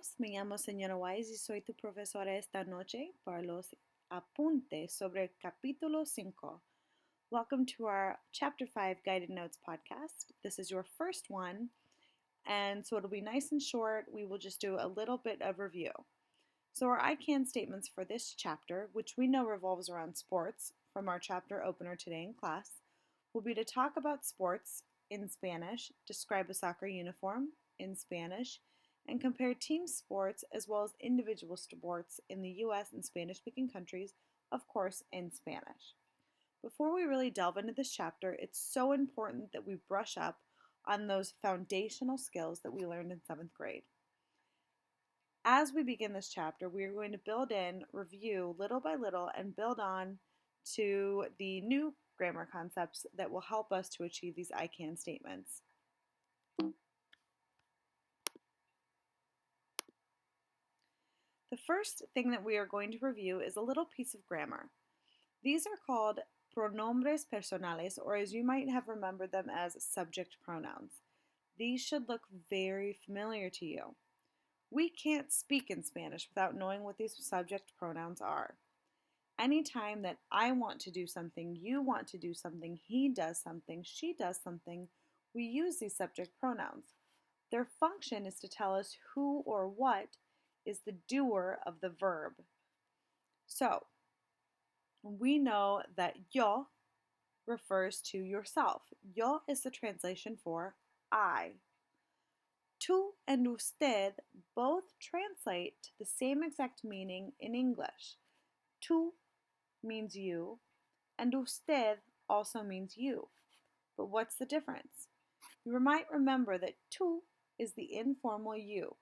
todos, me llamo señora Wise y soy tu profesora esta noche para los apuntes sobre el capítulo 5. Welcome to our Chapter 5 Guided Notes podcast. This is your first one, and so it'll be nice and short. We will just do a little bit of review. So our I can statements for this chapter, which we know revolves around sports from our chapter opener today in class, will be to talk about sports in Spanish, describe a soccer uniform in Spanish, and compare team sports as well as individual sports in the US and Spanish-speaking countries, of course, in Spanish. Before we really delve into this chapter, it's so important that we brush up on those foundational skills that we learned in 7th grade. As we begin this chapter, we are going to build in, review little by little, and build on to the new grammar concepts that will help us to achieve these I can statements. The first thing that we are going to review is a little piece of grammar. These are called pronombres personales, or as you might have remembered them as subject pronouns. These should look very familiar to you. We can't speak in Spanish without knowing what these subject pronouns are. Anytime that I want to do something, you want to do something, he does something, she does something, we use these subject pronouns. Their function is to tell us who or what is the doer of the verb. So, we know that yo refers to yourself. Yo is the translation for I. Tú and usted both translate to the same exact meaning in English. Tú means you, and usted also means you. But what's the difference? You might remember that tú is the informal you.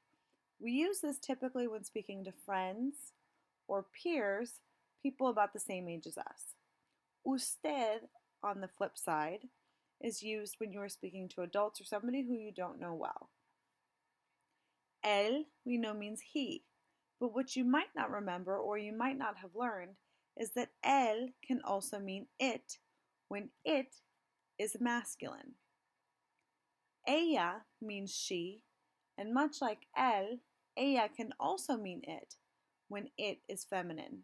We use this typically when speaking to friends or peers, people about the same age as us. Usted, on the flip side, is used when you are speaking to adults or somebody who you don't know well. El, we know, means he, but what you might not remember or you might not have learned is that el can also mean it when it is masculine. Ella means she, and much like el, ella can also mean it when it is feminine.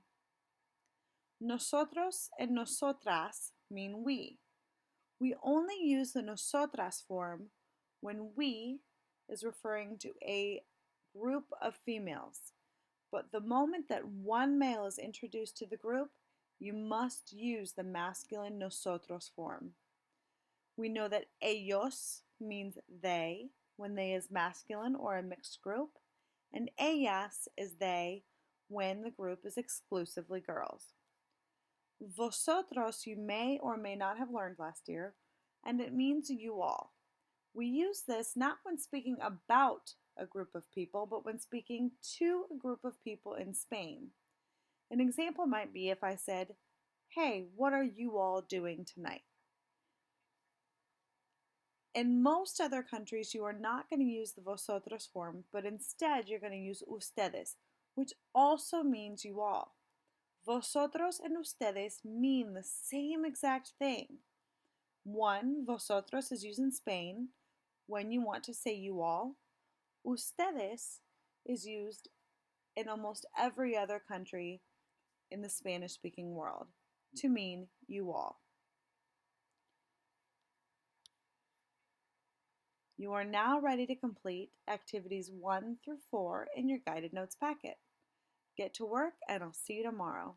Nosotros and nosotras mean we. We only use the nosotras form when we is referring to a group of females. But the moment that one male is introduced to the group, you must use the masculine nosotros form. We know that ellos means they when they is masculine or a mixed group, and ellas is they when the group is exclusively girls. Vosotros you may or may not have learned last year, and it means you all. We use this not when speaking about a group of people, but when speaking to a group of people in Spain. An example might be if I said, "Hey, what are you all doing tonight?" In most other countries, you are not going to use the vosotros form, but instead you're going to use ustedes, which also means you all. Vosotros and ustedes mean the same exact thing. One, vosotros, is used in Spain when you want to say you all. Ustedes is used in almost every other country in the Spanish-speaking world to mean you all. You are now ready to complete activities 1 through 4 in your guided notes packet. Get to work and I'll see you tomorrow.